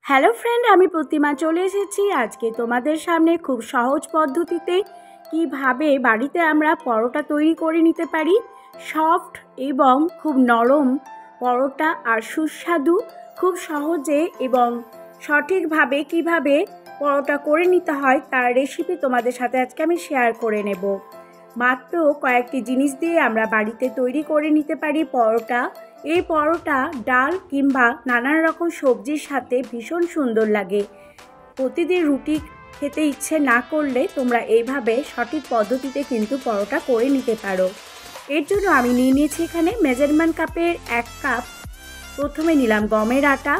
Hello friend, আমি প্রতিমা চলে এসেছি আজকে তোমাদের সামনে খুব সহজ পদ্ধতিতে কিভাবে বাড়িতে আমরা পরোটা তৈরি করে নিতে পারি। সফট এবং খুব নরম পরোটা আর সুস্বাদু, খুব সহজে এবং সঠিকভাবে কিভাবে পরোটা করে নিতে হয় তার রেসিপি তোমাদের সাথে আজকে আমি শেয়ার করে নেব। মাত্র কয়েকটি জিনিস দিয়ে আমরা বাড়িতে তৈরি করে নিতে পারি পরোটা। এই পরোটা ডাল কিংবা নানান রকম সবজির সাথে ভীষণ সুন্দর লাগে। প্রতিদিন রুটি খেতে ইচ্ছে না করলে তোমরা এইভাবে সঠিক পদ্ধতিতে কিন্তু পরোটা করে নিতে পারো। এর জন্য আমি নিয়ে নিয়েছি এখানে মেজারমেন্ট কাপের 1 কাপ। প্রথমে নিলাম গমের আটা,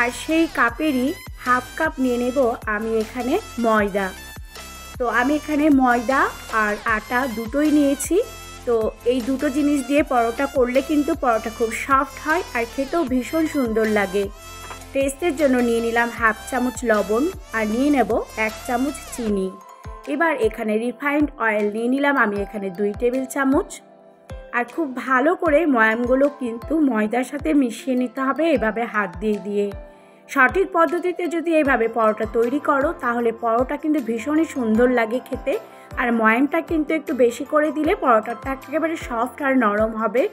আর সেই কাপেরই হাফ কাপ নিয়ে নেব আমি এখানে ময়দা। তো আমি এখানে ময়দা আর আটা দুটোই নিয়েছি। তো এই দুটো জিনিস দিয়ে পরোটা করলে কিন্তু পরোটা খুব সফট হয় আর খেতেও ভীষণ সুন্দর লাগে। টেস্টের জন্য নিয়ে নিলাম হাফ চামচ লবণ আর নিয়ে নেব 1 চামচ চিনি। এবার এখানে রিফাইন্ড অয়েল নিয়ে নিলাম আমি এখানে 2 টেবিল চামচ। আর খুব ভালো করে ময়ামগুলো কিন্তু ময়দার সাথে মিশিয়ে নিতে হবে এভাবে হাত দিয়ে দিয়ে। সঠিক পদ্ধতিতে যদি এইভাবে পরোটা তৈরি করো তাহলে পরোটা কিন্তু ভীষণই সুন্দর লাগে খেতে। আর ময়ামটা কিন্তু একটু বেশি করে দিলে পরোটাটা একেবারে সফট আর নরম হবে,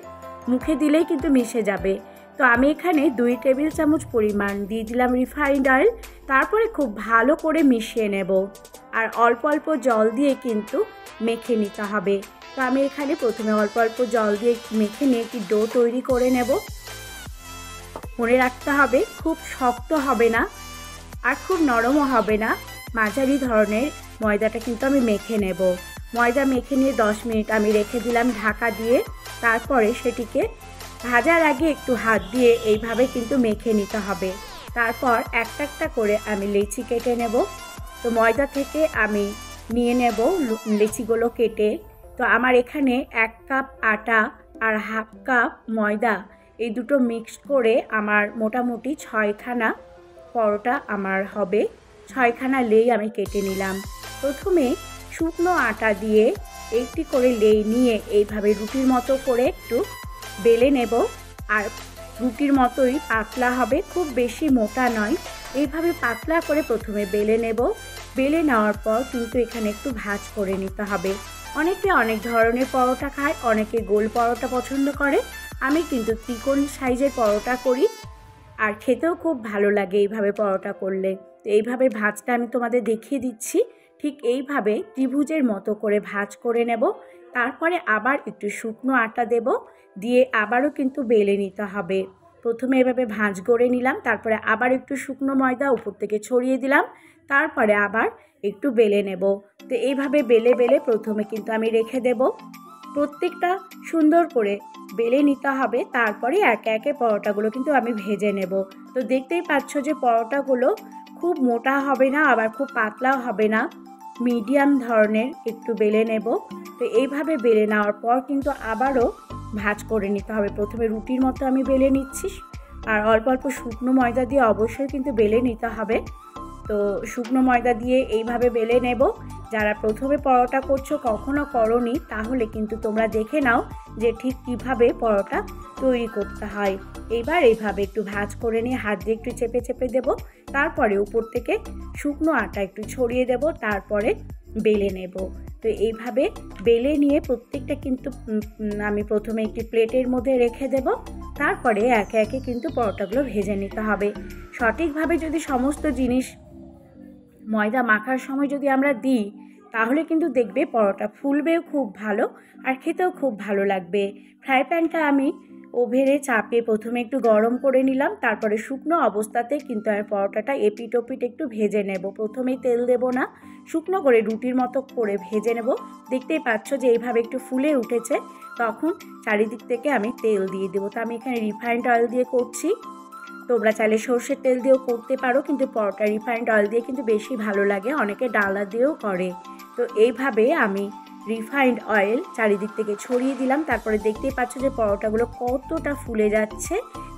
মুখে দিলেই কিন্তু মিশে যাবে। তো আমি এখানে 2 টেবিল চামচ পরিমাণ দিয়ে দিলাম রিফাইন্ড অয়েল। তারপরে খুব ভালো করে মিশিয়ে নেব আর অল্প অল্প জল দিয়ে কিন্তু মেখে নিতে হবে। তো আমি এখানে প্রথমে অল্প অল্প জল দিয়ে মেখে নিয়ে একটি ডো তৈরি করে নেব। মনে রাখতে হবে খুব শক্ত হবে না আর খুব নরমও হবে না, মাঝারি ধরনের ময়দাটা কিন্তু আমি মেখে নেব। ময়দা মেখে নিয়ে 10 মিনিট আমি রেখে দিলাম ঢাকা দিয়ে। তারপরে সেটিকে ভাজার আগে একটু হাত দিয়ে এইভাবে কিন্তু মেখে নিতে হবে। তারপর একটা একটা করে আমি লেচি কেটে নেব। তো ময়দা থেকে আমি নিয়ে নেব লেচিগুলো কেটে। তো আমার এখানে 1 কাপ আটা আর হাফ কাপ ময়দা, এই দুটো মিক্সড করে আমার মোটামুটি 6খানা পরোটা আমার হবে। 6খানা লেই আমি কেটে নিলাম। প্রথমে শুকনো আটা দিয়ে একটি করে লেই নিয়ে এইভাবে রুটির মতো করে একটু বেলে নেব। আর রুটির মতোই পাতলা হবে, খুব বেশি মোটা নয়। এইভাবে পাতলা করে প্রথমে বেলে নেব। বেলে নেওয়ার পর কিন্তু এখানে একটু ভাঁজ করে নিতে হবে। অনেকে অনেক ধরনের পরোটা খায়, অনেকে গোল পরোটা পছন্দ করে। আমি কিন্তু ত্রিকোণ সাইজের পরোটা করি আর খেতেও খুব ভালো লাগে এইভাবে পরোটা করলে। তো এইভাবে ভাঁজটা আমি তোমাদের দেখিয়ে দিচ্ছি। ঠিক এইভাবে ত্রিভুজের মতো করে ভাঁজ করে নেব। তারপরে আবার একটু শুকনো আটা দেব, দিয়ে আবারও কিন্তু বেলে নিতে হবে। প্রথমে এভাবে ভাঁজ করে নিলাম, তারপরে আবার একটু শুকনো ময়দা উপর থেকে ছড়িয়ে দিলাম, তারপরে আবার একটু বেলে নেব। তো এইভাবে বেলে বেলে প্রথমে কিন্তু আমি রেখে দেব। প্রত্যেকটা সুন্দর করে বেলে নিতে হবে। তারপরে একে একে পরোটাগুলো কিন্তু আমি ভেজে নেব। তো দেখতেই পাচ্ছ যে পরোটাগুলো খুব মোটা হবে না আবার খুব পাতলাও হবে না, মিডিয়াম ধরনের একটু বেলে নেব। তো এইভাবে বেলে নেওয়ার পর কিন্তু আবারও ভাঁজ করে নিতে হবে। প্রথমে রুটির মতো আমি বেলে নিচ্ছি আর অল্প অল্প শুকনো ময়দা দিয়ে অবশ্যই কিন্তু বেলে নিতে হবে। তো শুকনো ময়দা দিয়ে এইভাবে বেলে নেব। যারা প্রথমে পরোটা করছো, কখনো করোনি, তাহলে কিন্তু তোমরা দেখে নাও যে ঠিক কিভাবে পরোটা তৈরি করতে হয়। এইবার এইভাবে একটু ভাঁজ করে নিয়ে হাত দিয়ে একটু চেপে চেপে দেব। তারপরে উপর থেকে শুকনো আটা একটু ছড়িয়ে দেব, তারপরে বেলে নেব। তো এইভাবে বেলে নিয়ে প্রত্যেকটা কিন্তু আমি প্রথমে একটি প্লেটের মধ্যে রেখে দেব। তারপরে একে একে কিন্তু পরোটাগুলো ভেজে নিতে হবে। সঠিকভাবে যদি সমস্ত জিনিস ময়দা মাখার সময় যদি আমরা দিই তাহলে কিন্তু দেখবে পরোটা ফুলবেও খুব ভালো আর খেতেও খুব ভালো লাগবে। ফ্রাই প্যানটা আমি ওভেনে চাপিয়ে প্রথমে একটু গরম করে নিলাম। তারপরে শুকনো অবস্থাতে কিন্তু আমি পরোটাটা এপিট ওপিট একটু ভেজে নেব। প্রথমেই তেল দেব না, শুকনো করে রুটির মতো করে ভেজে নেব। দেখতেই পাচ্ছ যে এইভাবে একটু ফুলে উঠেছে, তখন চারিদিক থেকে আমি তেল দিয়ে দেবো। তো আমি এখানে রিফাইন্ড অয়েল দিয়ে করছি। তোমরা চাইলে সর্ষের তেল দিয়েও করতে পারো, কিন্তু পরোটা রিফাইন্ড অয়েল দিয়ে কিন্তু বেশি ভালো লাগে, অনেকে ডালা দিয়েও করে। তো এইভাবে আমি রিফাইন্ড অয়েল চারিদিক থেকে ছড়িয়ে দিলাম। তারপরে দেখতেই পাচ্ছ যে পরোটাগুলো কতটা ফুলে যাচ্ছে,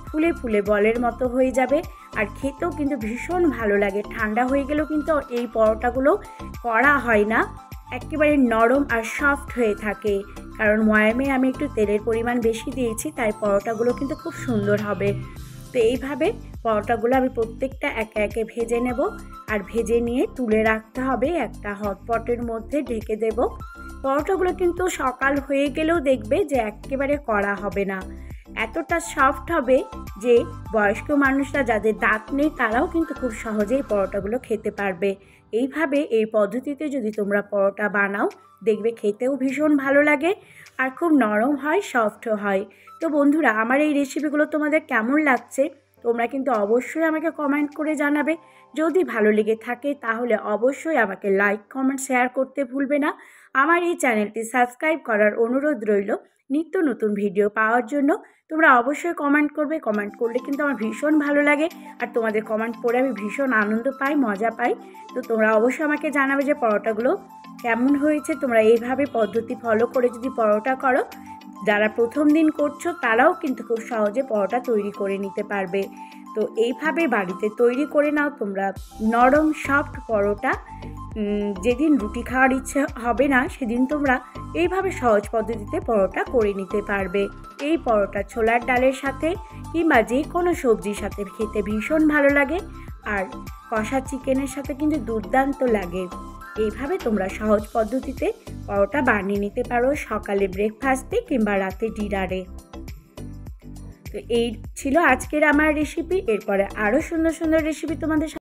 ফুলে ফুলে বলের মতো হয়ে যাবে আর খেতেও কিন্তু ভীষণ ভালো লাগে। ঠান্ডা হয়ে গেলেও কিন্তু এই পরোটাগুলো কড়া হয় না, একেবারে নরম আর সফট হয়ে থাকে। কারণ ময়ামে আমি একটু তেলের পরিমাণ বেশি দিয়েছি, তাই পরোটাগুলো কিন্তু খুব সুন্দর হবে। তো এইভাবে পরোটাগুলো আমি প্রত্যেকটা একে একে ভেজে নেব। আর ভেজে নিয়ে তুলে রাখতে হবে, একটা হটপটের মধ্যে ঢেকে দেব। পরোটাগুলো কিন্তু সকাল হয়ে গেলেও দেখবে যে একেবারে কড়া হবে না, এতটা সফট হবে যে বয়স্ক মানুষরা যাদের দাঁত নেই তারাও কিন্তু খুব সহজেই পরোটাগুলো খেতে পারবে। এইভাবে এই পদ্ধতিতে যদি তোমরা পরোটা বানাও দেখবে খেতেও ভীষণ ভালো লাগে আর খুব নরম হয়, সফটও হয়। তো বন্ধুরা, আমার এই রেসিপিগুলো তোমাদের কেমন লাগছে তোমরা কিন্তু অবশ্যই আমাকে কমেন্ট করে জানাবে। যদি ভালো লেগে থাকে তাহলে অবশ্যই আমাকে লাইক, কমেন্ট, শেয়ার করতে ভুলবে না। আমার এই চ্যানেলটি সাবস্ক্রাইব করার অনুরোধ রইল। নিত্য নতুন ভিডিও পাওয়ার জন্য তোমরা অবশ্যই কমেন্ট করবে। কমেন্ট করলে কিন্তু আমার ভীষণ ভালো লাগে আর তোমাদের কমেন্ট পড়ে আমি ভীষণ আনন্দ পাই, মজা পাই। তো তোমরা অবশ্যই আমাকে জানাবে যে পরোটাগুলো কেমন হয়েছে। তোমরা এইভাবে পদ্ধতি ফলো করে যদি পরোটা করো, যারা প্রথম দিন করছো তারাও কিন্তু খুব সহজে পরোটা তৈরি করে নিতে পারবে। তো এইভাবে বাড়িতে তৈরি করে নাও তোমরা নরম সফট পরোটা। যেদিন রুটি খাওয়ার ইচ্ছে হবে না সেদিন তোমরা এইভাবে সহজ পদ্ধতিতে পরোটা করে নিতে পারবে। এই পরোটা ছোলার ডালের সাথে কিংবা যে কোনো সবজির সাথে খেতে ভীষণ ভালো লাগে আর কষা চিকেনের সাথে কিন্তু দুর্দান্ত লাগে। এইভাবে তোমরা সহজ পদ্ধতিতে পরোটা বানিয়ে নিতে পারো সকালে ব্রেকফাস্টে কিংবা রাতে ডিনারে। তো এই ছিল আজকের আমার রেসিপি। এরপরে আরও সুন্দর সুন্দর রেসিপি তোমাদের